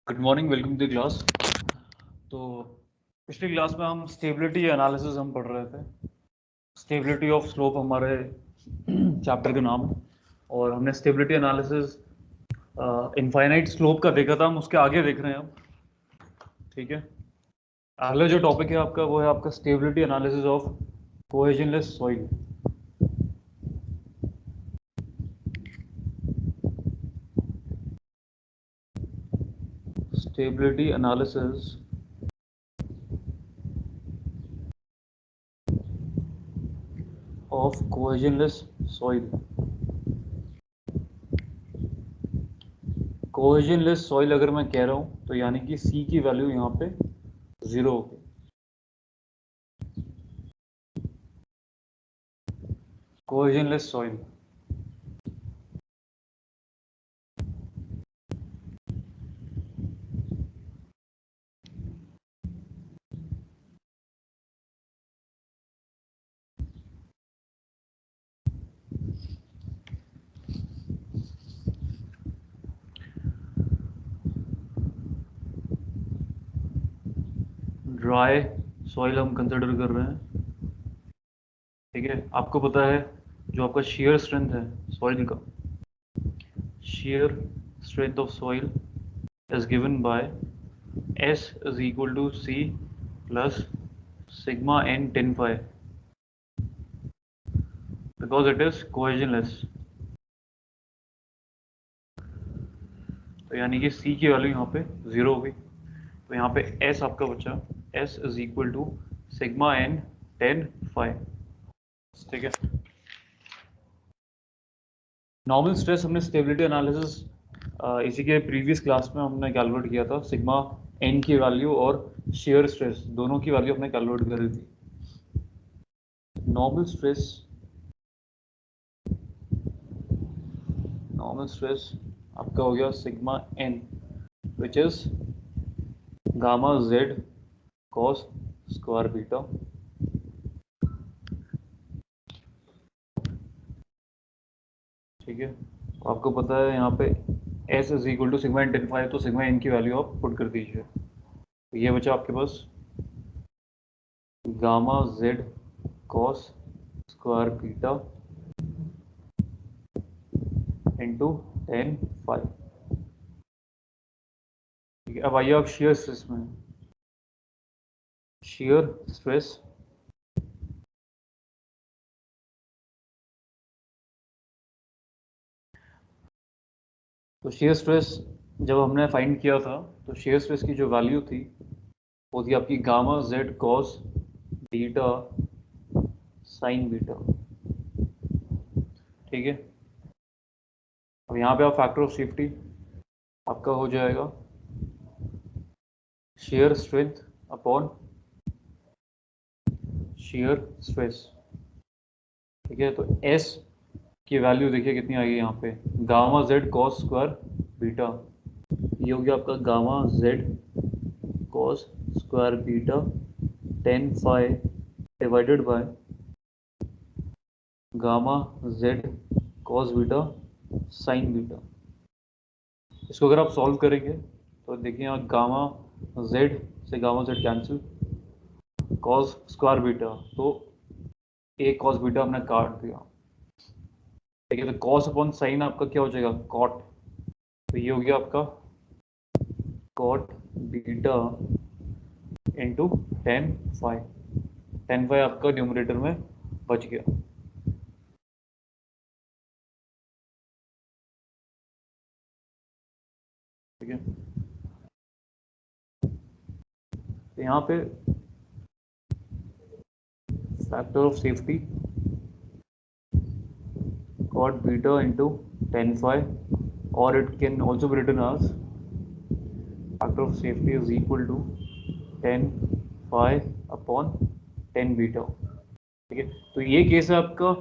Good morning, welcome to the class. तो पिछली class में हम स्टेबिलिटी एनालिसिस हम पढ़ रहे थे। स्टेबिलिटी ऑफ स्लोप हमारे चैप्टर का नाम है और हमने स्टेबिलिटी एनालिसिस इनफाइनाइट स्लोप का देखा था। हम उसके आगे देख रहे हैं अब। ठीक है, अगला जो टॉपिक है आपका वो है आपका stability analysis of cohesionless soil. Stability analysis of cohesionless soil. Cohesionless soil अगर मैं कह रहा हूँ तो यानी कि सी की वैल्यू यहाँ पे 0 होगी। कोहेजनलेस सॉइल, ड्राई सॉइल हम कंसिडर कर रहे हैं। ठीक है, आपको पता है जो आपका शेयर स्ट्रेंथ है सॉइल का, shear strength of soil is given by S is equal to C plus sigma n 10 phi because it is cohesionless. तो यानी कि C की वैल्यू यहाँ पे 0 होगी। तो यहाँ पे S आपका बचा S is equal to sigma n 10 phi। ठीक है, नॉर्मल स्ट्रेस हमने स्टेबिलिटी एनालिसिस इसी के प्रीवियस क्लास में हमने कैलकुलेट किया था। सिग्मा एन की वैल्यू और शेयर स्ट्रेस दोनों की वैल्यू हमने कैलकुलेट करी थी। नॉर्मल स्ट्रेस आपका हो गया sigma N which is gamma Z cos square beta. ठीक है, आपको पता है यहाँ पे S is equal to sigma N 10 phi, तो सिग्मा एन की वैल्यू आप पुट कर दीजिए। तो ये बचा आपके पास gamma Z cos square beta into 10 phi। ठीक है, अब आइए आप शेयर स्ट्रेस में। शेयर स्ट्रेस तो शेयर स्ट्रेस जब हमने फाइंड किया था तो शेयर स्ट्रेस की जो वैल्यू थी वो थी आपकी gamma Z cos beta sine beta. ठीक है, अब यहाँ पे आप फैक्टर ऑफ सेफ्टी आपका हो जाएगा shear strength upon shear stress. ठीक है, तो S की वैल्यू देखिए कितनी आएगी यहाँ पे, gamma Z cos square beta. ये हो गया आपका gamma Z cos square beta 10 phi divided by gamma Z cos beta sine beta. इसको अगर आप सॉल्व करेंगे तो देखिए यहाँ गामा जेड से gamma Z cancel, cos square beta तो एक कॉस बीटा हमने काट दिया। ठीक है, तो कॉस अपॉन साइन आपका क्या हो जाएगा, कॉट। तो ये हो गया आपका cot beta into 10 phi। 10 phi आपका न्यूमरेटर में बच गया। ठीक है, तो यहाँ पे factor of safety cot beta into 10 phi, or it can also be written as factor of safety is equal to 10 phi upon 10 beta। ठीक है, तो ये केस है आपका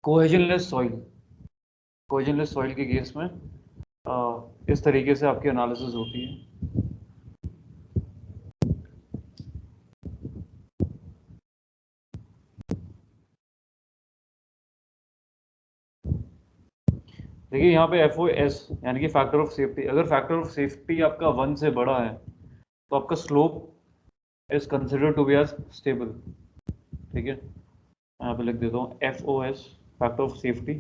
कोहेजनलेस सॉइल। कोहेजनलेस सॉइल के केस में इस तरीके से आपकी एनालिसिस होती है। देखिए यहाँ पे FOS यानी कि फैक्टर ऑफ सेफ्टी, अगर फैक्टर ऑफ सेफ्टी आपका 1 से बड़ा है तो आपका slope is considered to be as stable. ठीक है, यहाँ पे लिख देता हूँ FOS फैक्टर ऑफ सेफ्टी,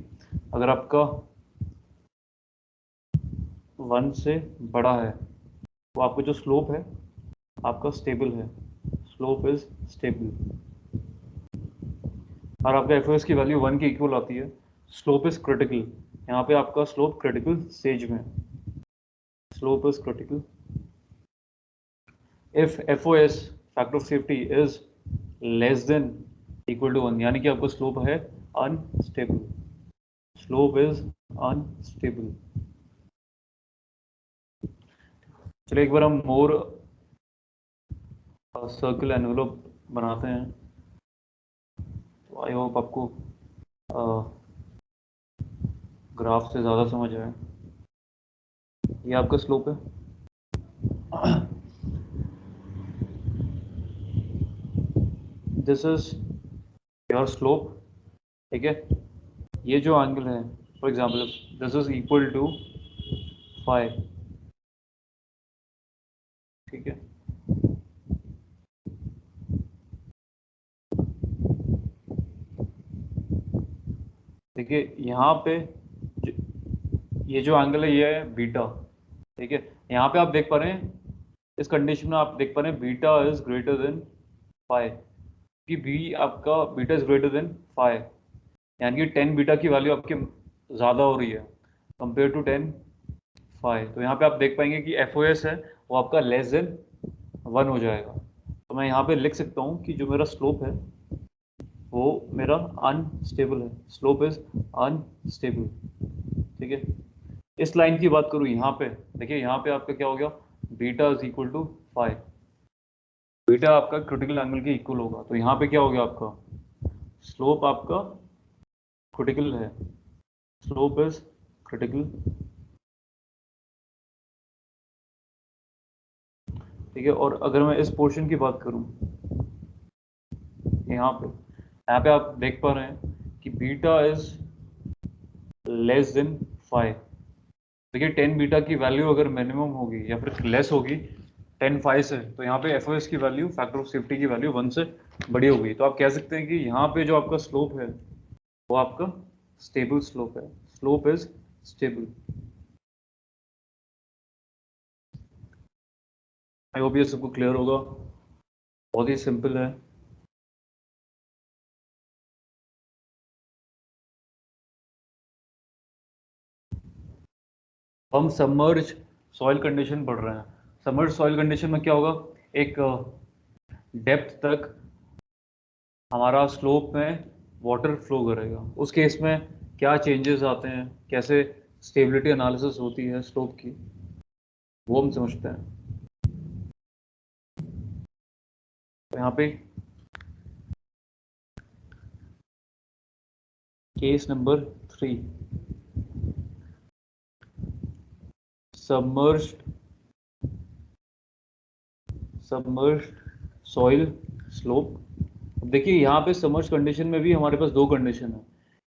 अगर आपका 1 से बड़ा है तो आपका जो स्लोप है आपका स्टेबल है, स्लोप इज स्टेबल। और आपका FOS की वैल्यू 1 के इक्वल आती है, स्लोप इज क्रिटिकल, यहाँ पे आपका स्लोप क्रिटिकल स्टेज में, slope is critical if FOS factor of safety is less than equal to 1, यानी कि आपका स्लोप है अनस्टेबल, स्लोप इज अनस्टेबल। चलिए एक बार हम मोर सर्कल एनवेलोप बनाते हैं, तो आई होप आपको ग्राफ से ज़्यादा समझ आए। ये आपका स्लोप है, दिस इज योर स्लोप। ठीक है, ये जो एंगल है for example this is equal to phi. ठीक है, देखिए यहाँ पे ये जो एंगल है ये है बीटा। ठीक है, यहाँ पे आप देख पा रहे हैं, इस कंडीशन में आप देख पा रहे हैं beta is greater than phi, कि बी आपका beta is greater than phi, यानी कि 10 बीटा की वैल्यू आपकी ज़्यादा हो रही है कंपेयर टू 10 फाई। तो यहाँ पे आप देख पाएंगे कि FOS है वो आपका लेस देन 1 हो जाएगा। तो मैं यहाँ पे लिख सकता हूँ कि जो मेरा स्लोप है वो मेरा अनस्टेबल है, स्लोप इज अनस्टेबल। ठीक है, इस लाइन की बात करूँ यहाँ पे, देखिए यहाँ पे आपका क्या हो गया, beta is equal to phi, beta आपका क्रिटिकल एंगल के इक्वल होगा, तो यहाँ पे क्या हो गया आपका स्लोप आपका क्रिटिकल है, स्लोप इज क्रिटिकल। ठीक है, और अगर मैं इस पोर्शन की बात करूं, यहाँ पे आप देख पा रहे हैं कि beta is less then five. देखिए 10 बीटा की वैल्यू अगर मिनिमम होगी या फिर लेस होगी 10 फाइव से, तो यहाँ पे FOS की वैल्यू फैक्टर ऑफ सेफ्टी की वैल्यू 1 से बड़ी होगी। तो आप कह सकते हैं कि यहाँ पे जो आपका स्लोप है वो आपका स्टेबल स्लोप है, slope is stable. I hope ये सबको क्लियर होगा, बहुत ही सिंपल है। हम सबमर्ज सॉइल कंडीशन पढ़ रहे हैं। सबमर्ज सॉइल कंडीशन में क्या होगा, एक डेप्थ तक हमारा स्लोप में वाटर फ्लो करेगा, उस केस में क्या चेंजेस आते हैं, कैसे स्टेबिलिटी एनालिसिस होती है स्लोप की, वो हम समझते हैं। तो यहाँ पे case number 3, submerged soil slope. देखिए यहाँ पे सबमर्ज कंडीशन में भी हमारे पास दो कंडीशन है।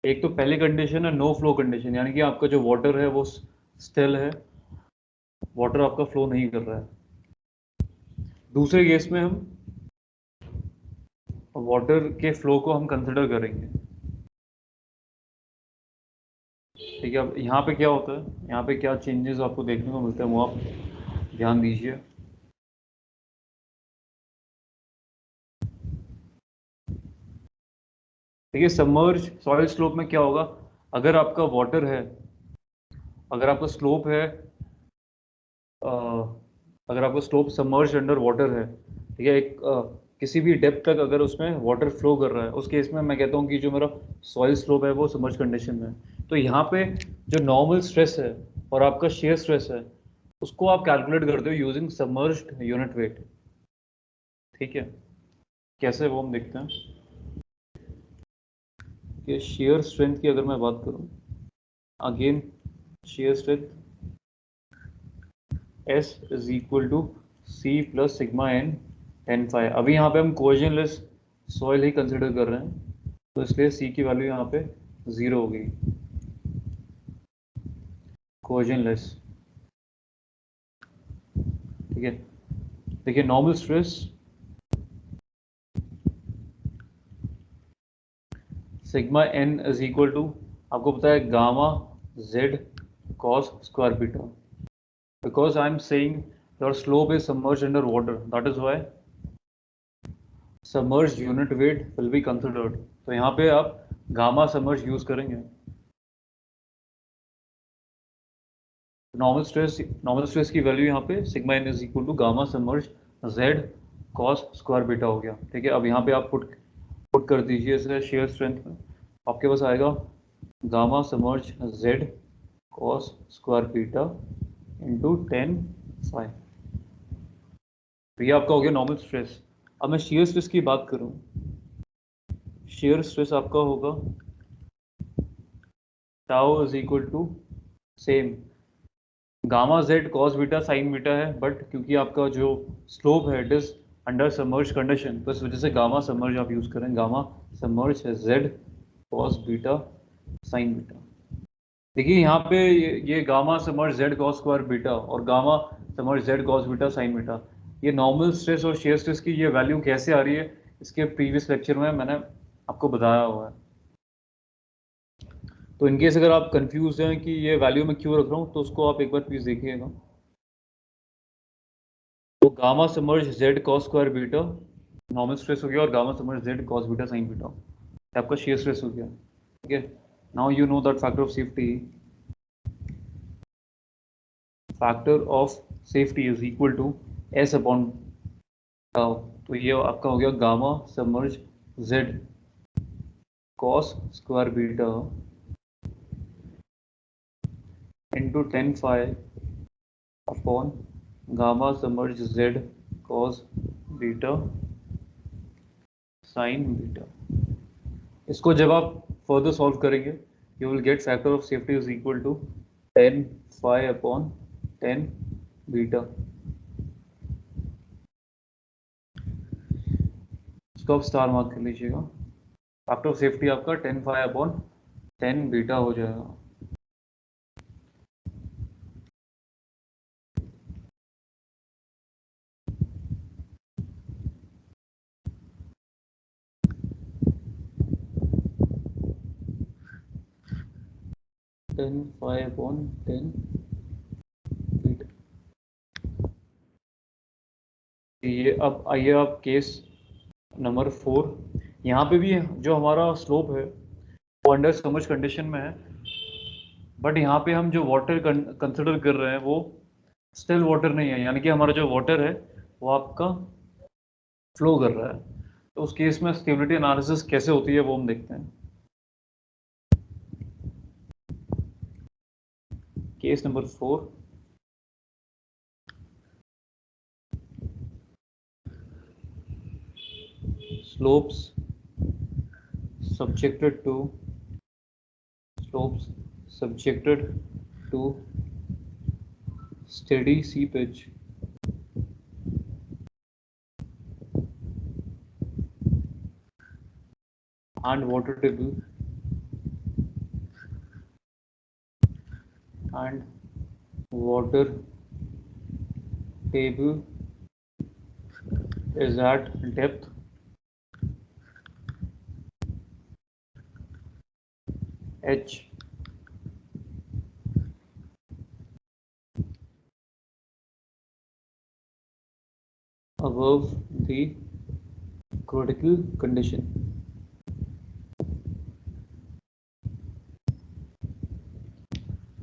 एक तो पहली कंडीशन है नो फ्लो कंडीशन, यानी कि आपका जो वाटर है वो स्टिल है, वाटर आपका फ्लो नहीं कर रहा है। दूसरे केस में हम वाटर के फ्लो को हम कंसिडर करेंगे। ठीक है, अब यहाँ पे क्या होता है, यहाँ पे क्या चेंजेस आपको देखने को मिलते हैं वो आप ध्यान दीजिए। देखिए सबमर्ज सॉइल स्लोप में क्या होगा, अगर आपका वाटर है, अगर आपका स्लोप है, अगर आपका स्लोप सबमर्ज अंडर वाटर है, ठीक है, एक किसी भी डेप्थ तक अगर उसमें वाटर फ्लो कर रहा है, उस केस में मैं कहता हूँ कि जो मेरा सॉइल स्लोप है वो सबमर्ज कंडीशन में है। तो यहाँ पे जो नॉर्मल स्ट्रेस है और आपका शेयर स्ट्रेस है उसको आप कैलकुलेट करते हो यूजिंग सबमर्ज्ड यूनिट वेट। ठीक है, कैसे वो हम देखते हैं कि शेयर स्ट्रेंथ की अगर मैं बात करूं, again shear strength S is equal to C plus sigma n tan phi. अभी यहाँ पे हम कोहेजनलेस सॉइल ही कंसिडर कर रहे हैं, तो इसलिए C की वैल्यू यहाँ पे 0 होगी। कोहेजनलेस। ठीक है, देखिए normal stress sigma n is equal to, आपको पता है, gamma z cos square beta. Because I am saying your slope is submerged under water, that is why submerged unit weight will be considered. तो यहाँ पे आप gamma submerge use करेंगे। Normal stress की value यहाँ पे sigma n is equal to gamma submerge z cos square beta हो गया। ठीक है, अब यहाँ पे आप पुट कर दीजिए इसे शेयर स्ट्रेंथ में, आपके पास आएगा gamma submerge z cos square beta into 10 phi. तो ये आपका हो गया नॉर्मल स्ट्रेस। अब मैं शेयर स्ट्रेस की बात करूं, शेयर स्ट्रेस आपका होगा tau is equal to same gamma Z cos beta sine beta है, बट क्योंकि आपका जो स्लोप है it is under submerge condition, तो इस वजह से गामा सबमर्ज आप यूज करें। गामा सबमर्ज है Z cos beta sine beta. देखिए यहाँ पे ये gamma submerge Z cos square beta और gamma submerge Z cos beta sine beta, ये नॉर्मल स्ट्रेस और शेयर स्ट्रेस की ये वैल्यू कैसे आ रही है, इसके प्रीवियस लेक्चर में मैंने आपको बताया हुआ है। तो इनकेस अगर आप कंफ्यूज हैं कि ये वैल्यू मैं क्यों रख रहा हूँ, तो उसको आप एक बार प्लीज देखिएगा। तो gamma submerge Z cos square beta normal stress हो गया, और gamma submerge Z cos beta sine beta आपका शेयर स्ट्रेस हो गया। ठीक है, now you know that factor of safety is equal to S upon tau. तो ये आपका हो गया gamma submerge Z cos square beta into 10 phi upon gamma submerge Z cos beta sine beta. इसको जब आप फर्दर सॉल्व करेंगे you will get factor of safety is equal to 10 phi upon 10 beta. इसको आप स्टार मार्क कर लीजिएगा। Factor of safety आपका 10 phi upon 10 beta हो जाएगा। Tan phi upon 10 beta. ये अब आइए आप केस नंबर 4। यहाँ पे भी जो हमारा स्लोप है वो अंडर सबमर्ज कंडीशन में है, बट यहाँ पे हम जो वाटर कंसिडर कर रहे हैं वो स्टिल वाटर नहीं है, यानी कि हमारा जो वाटर है वो आपका फ्लो कर रहा है। तो उस केस में स्टेबिलिटी एनालिसिस कैसे होती है वो हम देखते हैं। Case number 4, slopes subjected to steady seepage and water table is at depth h above the critical condition।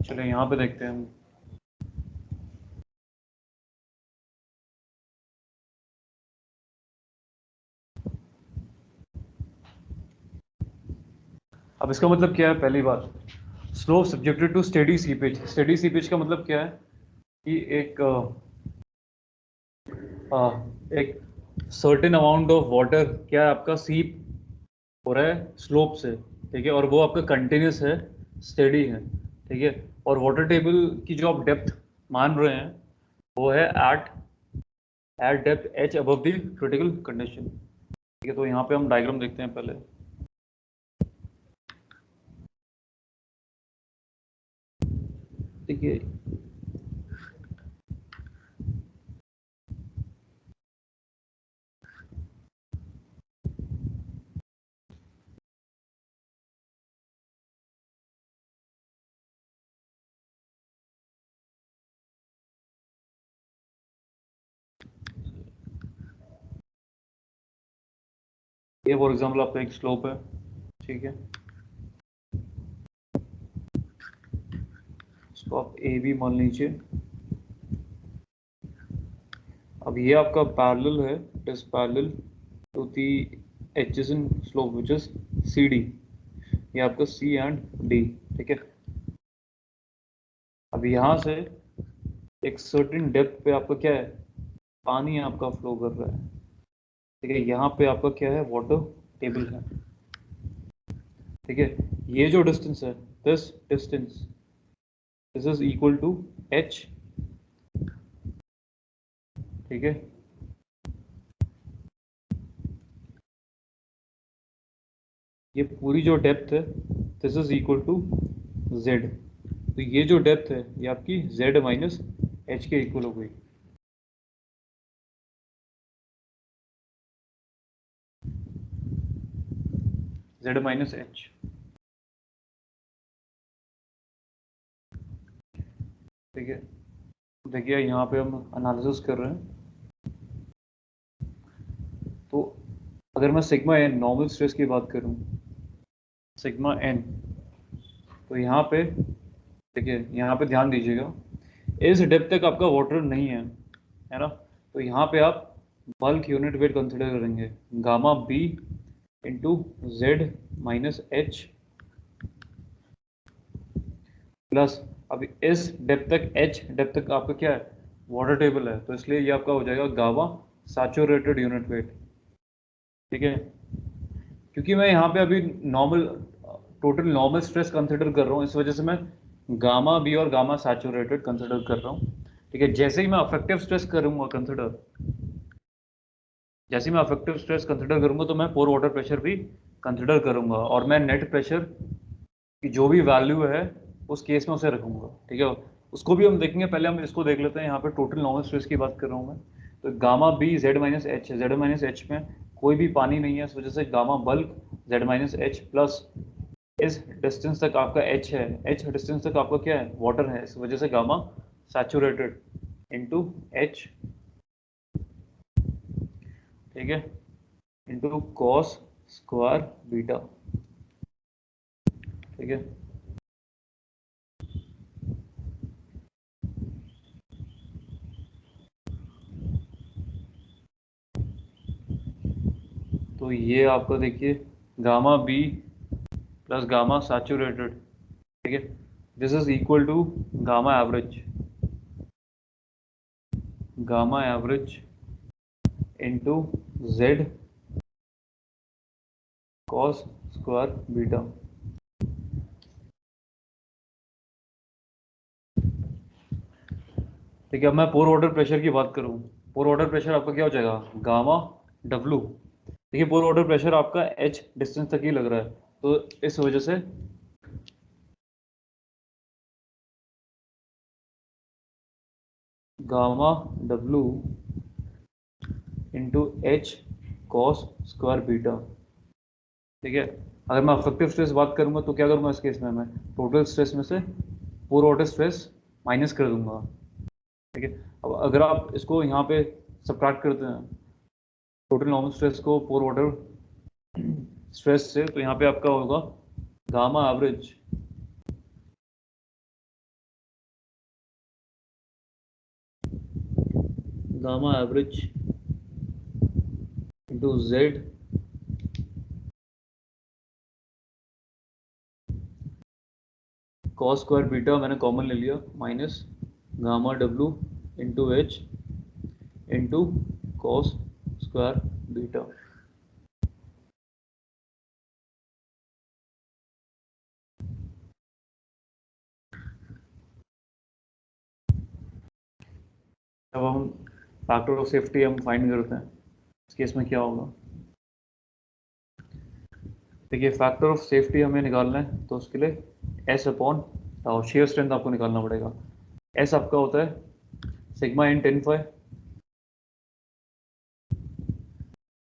चलिए यहाँ पे देखते हैं हम। अब इसका मतलब क्या है, पहली बात slope subjected to steady seepage. Steady seepage का मतलब क्या है कि एक सर्टेन अमाउंट ऑफ वाटर क्या है आपका सीप हो रहा है स्लोप से, ठीक है, और वो आपका कंटिन्यूस है, स्टेडी है, ठीक है, और वाटर टेबल की जो आप डेप्थ मान रहे हैं वो है eight depth H above the critical condition. ठीक है, तो यहाँ पे हम डायग्राम देखते हैं पहले। ठीक है। ये फॉर एग्जाम्पल आपका एक स्लोप है, ठीक है, इसको आप ए बी मान लीजिए। अब ये आपका पैरेलल है, it is parallel to the adjacent slope which is C D, ये आपका सी एंड डी, ठीक है। अब यहाँ से एक सर्टेन डेप्थ पे आपका क्या है, पानी आपका फ्लो कर रहा है, ठीक है। यहाँ पे आपका क्या है, वाटर टेबल है, ठीक है। ये जो डिस्टेंस है, this distance, this is equal to H, ठीक है। ये पूरी जो डेप्थ है, this is equal to Z, तो ये जो डेप्थ है ये आपकी जेड माइनस एच के इक्वल हो गई। जेड माइनस एच, ठीक है। देखिए यहाँ पे हम एनालिसिस कर रहे हैं, तो अगर मैं सिग्मा एन नॉर्मल स्ट्रेस की बात करूँ, सिग्मा एन, तो यहाँ पे देखिए, यहाँ पे ध्यान दीजिएगा, इस डेप्थ तक आपका वाटर नहीं है ना, तो यहाँ पे आप बल्क यूनिट वेट कंसिडर करेंगे, gamma b into Z minus h plus, अब इस डेप्थ तक, एच डेप्थ तक आपका क्या है, वाटर टेबल है, तो इसलिए ये आपका हो जाएगा गामा सैचुरेटेड यूनिट वेट, ठीक है। क्योंकि मैं यहाँ पे अभी normal, total normal stress consider कर रहा हूँ, इस वजह से मैं गामा बी और गामा सैचुरेटेड कंसिडर कर रहा हूँ, ठीक है। जैसे ही मैं अफेक्टिव स्ट्रेस करूँगा कंसिडर, जैसे ही मैं अफेक्टिव स्ट्रेस कंसिडर करूँगा तो मैं पोर वाटर प्रेशर भी कंसिडर करूँगा, और मैं नेट प्रेशर की जो भी वैल्यू है उस केस में उसे रखूँगा, ठीक है। उसको भी हम देखेंगे, पहले हम इसको देख लेते हैं। यहाँ पे टोटल नॉर्मल स्ट्रेस की बात कर रहा हूँ मैं, तो gamma b z minus h, z minus h में कोई भी पानी नहीं है, इस वजह से gamma bulk z minus h plus, इस डिस्टेंस तक आपका एच है, एच डिस्टेंस तक आपका क्या है, वाटर है, इस वजह से गामा सैचुरेटेड इंटू एच, ठीक है, इंटू कॉस स्क्वायर बीटा, ठीक है। तो ये आपका देखिए gamma b plus gamma saturated, ठीक है, this is equal to gamma average, gamma average into Z cos square beta, ठीक है। अब मैं पोर वाटर प्रेशर की बात करूँ, पोर वाटर प्रेशर आपका क्या हो जाएगा, गामा डब्लू, देखिए पोर वाटर प्रेशर आपका एच डिस्टेंस तक ही लग रहा है, तो इस वजह से gamma W into h cos square beta, ठीक है। अगर मैं अफेक्टिव स्ट्रेस बात करूंगा तो क्या करूंगा इस केस में, मैं टोटल स्ट्रेस में से पोर वाटर स्ट्रेस माइनस कर दूंगा, ठीक है। अब अगर आप इसको यहाँ पे सब्ट्रैक्ट करते हैं टोटल नॉर्मल स्ट्रेस को पोर वाटर स्ट्रेस से, तो यहाँ पे आपका होगा gamma average into Z cos square beta, मैंने कॉमन ले लिया, minus gamma W into H into cos square beta. अब हम फैक्टर ऑफ सेफ्टी हम फाइंड करते हैं, इस केस में क्या होगा, देखिए फैक्टर ऑफ सेफ्टी हमें निकालना है, तो उसके लिए S upon tau, shear strength आपको निकालना पड़ेगा। एस आपका होता है सिग्मा इन 10 फाई,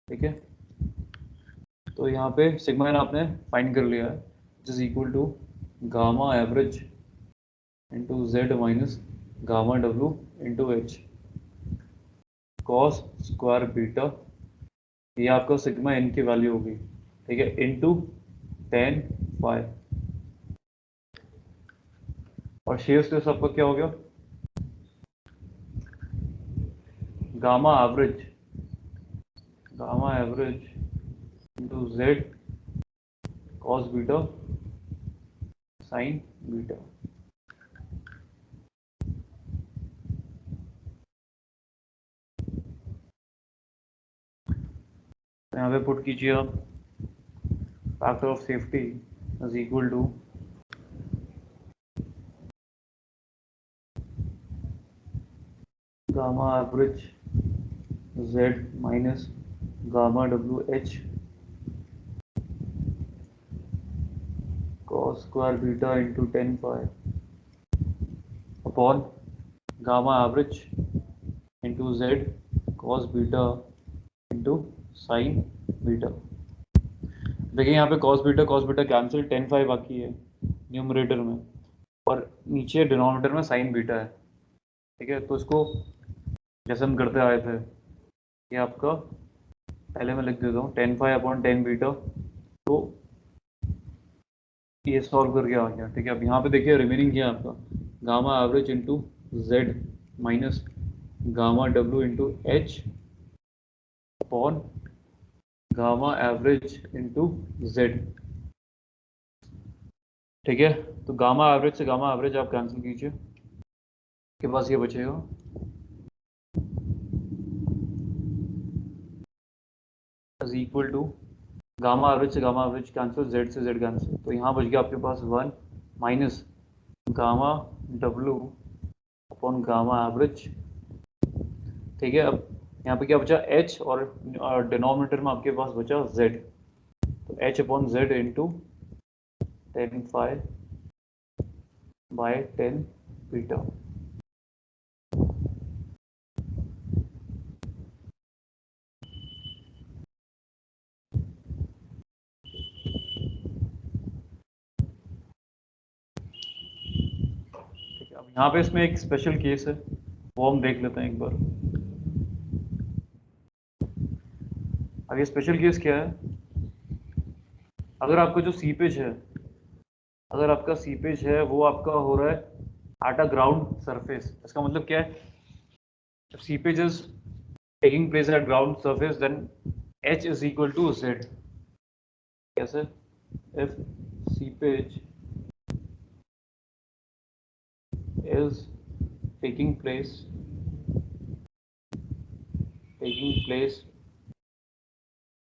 ठीक है। तो यहाँ पे सिग्मा इन आपने फाइंड कर लिया है, which is equal to gamma average into Z minus gamma W into h cos square beta, ये आपका सिग्मा इन की वैल्यू होगी, ठीक है, इंटू 10 फाई। और शेयर स्ट्रेस आपका क्या हो गया, gamma average into Z cos beta sine beta. यहाँ पे पुट कीजिए आप, factor of safety is equal to gamma average z minus gamma डब्ल्यू h cos square beta into 10 phi upon gamma average into Z cos beta into sine beta. देखिए यहाँ पे cos beta cancel, 10 phi बाकी है numerator में, और नीचे denominator में साइन बीटा है, ठीक है। तो इसको जैसे हम करते आए थे, ये आपका पहले मैं लिख देता हूँ 10 फाई अपॉन 10 बीटा, तो ये सॉल्व करके आ गया, ठीक है। अब यहाँ पे देखिए रिमेनिंग क्या है आपका, gamma average into Z minus gamma W into H upon gamma average into Z, ठीक है। तो गामा एवरेज से गामा एवरेज आप कैंसिल कीजिए, के पास ये बचेगा is equal to gamma average से गामा एवरेज कैंसिल, जेड से जेड कैंसिल, तो यहाँ बच गया आपके पास 1 minus gamma W upon gamma average, ठीक है। अब यहाँ पे क्या बचा h, और डिनोमिनेटर में आपके पास बचा z, तो h upon z into 10 phi by 10 beta. ठीक है, अब यहाँ पे इसमें एक स्पेशल केस है, वो हम देख लेते हैं एक बार। अब ये स्पेशल केस क्या है, अगर आपका जो सीपेज है, अगर आपका सीपेज है वो आपका हो रहा है एट अ ग्राउंड सरफेस, इसका मतलब क्या है, if seepage is taking place at ground surface then h is equal to z। कैसे, if seepage is taking place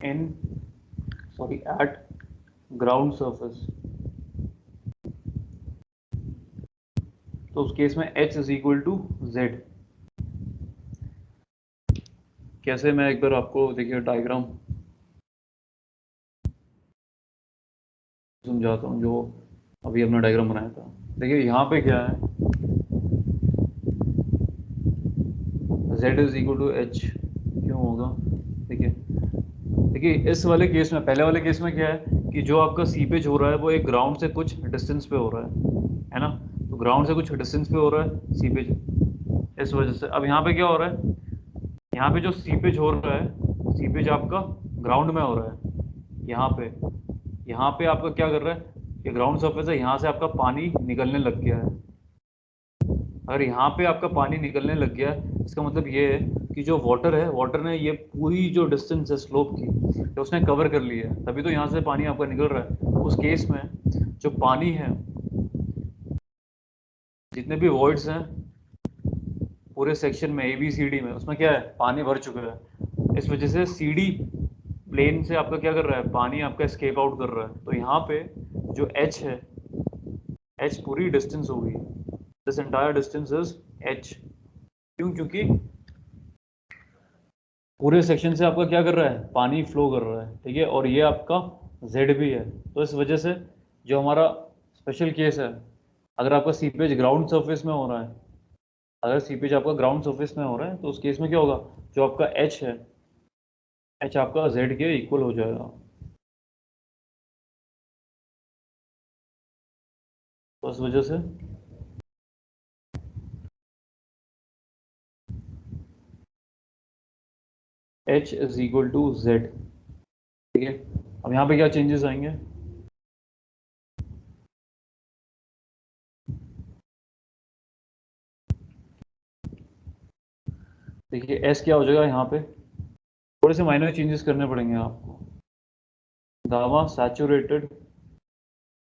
in at ground surface, तो उस केस में h is equal to z। कैसे, मैं एक बार आपको देखिए डायग्राम समझाता हूँ, जो अभी हमने डायग्राम बनाया था। देखिए यहाँ पे क्या है, z is equal to h क्यों होगा, देखिए इस वाले केस में, पहले वाले केस में क्या है कि जो आपका सीपेज हो रहा है वो एक ग्राउंड से कुछ डिस्टेंस पे हो रहा है ना, तो ग्राउंड से कुछ डिस्टेंस पे हो रहा है सीपेज, इस वजह से। अब यहाँ पे क्या हो रहा है, यहाँ पे जो सीपेज हो रहा है, सीपेज आपका ग्राउंड में हो रहा है, यहाँ पे आपका क्या कर रहा है, ये ग्राउंड सरफेस है, यहाँ से आपका पानी निकलने लग गया है। अगर यहाँ पे आपका पानी निकलने लग गया, इसका मतलब ये है कि जो वाटर है, वाटर ने ये पूरी जो डिस्टेंस है स्लोप की, तो उसने कवर कर ली है, तभी तो यहाँ से पानी आपका निकल रहा है। उस केस में जो पानी है, जितने भी वॉइड्स हैं पूरे सेक्शन में ABCD में, उसमें क्या है, पानी भर चुका है। इस वजह से CD प्लेन से आपका क्या कर रहा है, पानी आपका एस्केप आउट कर रहा है। तो यहाँ पे जो H है, H पूरी डिस्टेंस होगी, this entire distance is H। क्यों, क्योंकि पूरे सेक्शन से आपका क्या कर रहा है, पानी फ्लो कर रहा है, ठीक है। और ये आपका Z भी है, तो इस वजह से जो हमारा स्पेशल केस है, अगर आपका सीपेज ग्राउंड सरफेस में हो रहा है अगर सीपेज आपका ग्राउंड सरफेस में हो रहा है तो उस केस में क्या होगा, जो आपका एच है, एच आपका जेड के इक्वल हो जाएगा। तो इस वजह से h is equal to z. ठीक है, अब यहाँ पे क्या चेंजेस आएंगे, देखिए एस क्या हो जाएगा, यहाँ पे थोड़े से माइनर चेंजेस करने पड़ेंगे आपको। Gamma saturated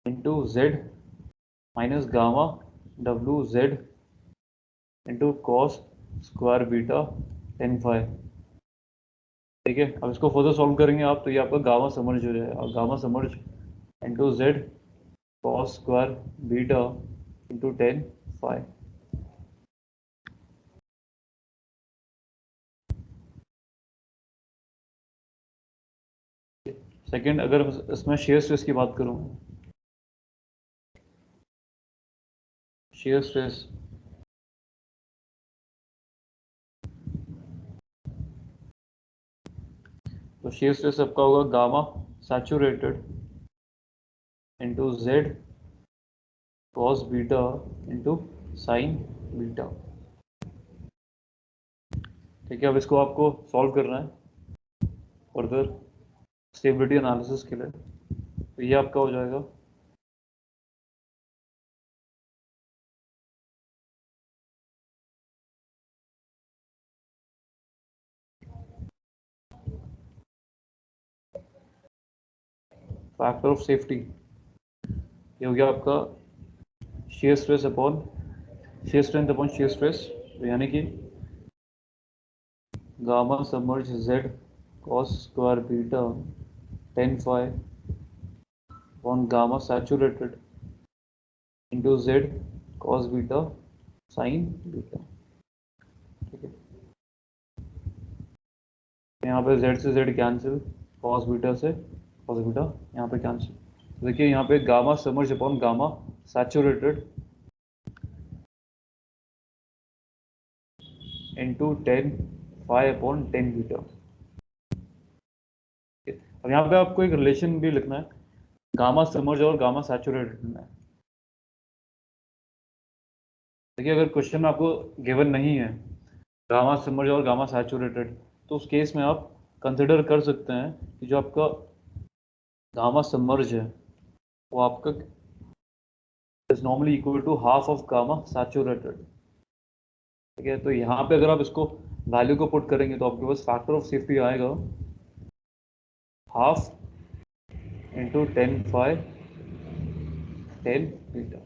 into Z minus gamma W Z into cos square beta ten five. ठीक है, अब इसको फर्दर सॉल्व करेंगे आप तो ये आपका गामा समर्ज हो जाएगा, gamma submerge into Z cos square beta into tan phi. Second, अगर इसमें शेयर स्ट्रेस की बात करूँ, शेयर स्ट्रेस तो शेयर स्ट्रेस आपका होगा gamma saturated into Z cos beta into sine beta. ठीक है, अब इसको आपको सॉल्व करना है फर्दर स्टेबिलिटी एनालिसिस के लिए, तो ये आपका हो जाएगा फैक्टर ऑफ सेफ्टी, ये हो गया आपका shear stress upon shear strength upon share stress, तो यानी कि gamma submerge Z cos square beta ten five upon gamma saturated into Z cos beta sine beta. ठीक है, यहाँ पे जेड से जेड कैंसिल, कॉस बीटा से कॉस बीटा यहाँ पे कैंसिल। तो देखिए यहाँ पे gamma submerge upon gamma saturated into tan five upon tan beta. अब यहाँ पे आपको एक रिलेशन भी लिखना है गामा सबमर्ज और गामा सैचुरेटेड में। देखिए अगर क्वेश्चन में आपको गिवन नहीं है गामा सबमर्ज और गामा सैचुरेटेड, तो उस केस में आप कंसिडर कर सकते हैं कि जो आपका गामा सबमर्ज है वो आपका is normally equal to half of gamma saturated. ठीक है, तो यहाँ पे अगर आप इसको वैल्यू को पुट करेंगे तो आपके पास फैक्टर ऑफ सेफ्टी आएगा half into tan five tan beta.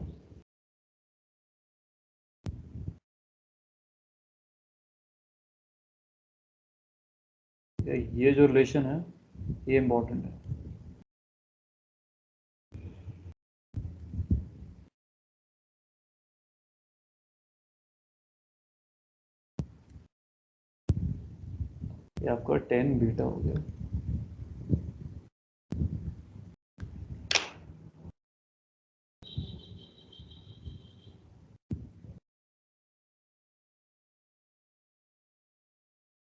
ये जो रिलेशन है ये इंपॉर्टेंट है। ये आपका टेन बीटा हो गया।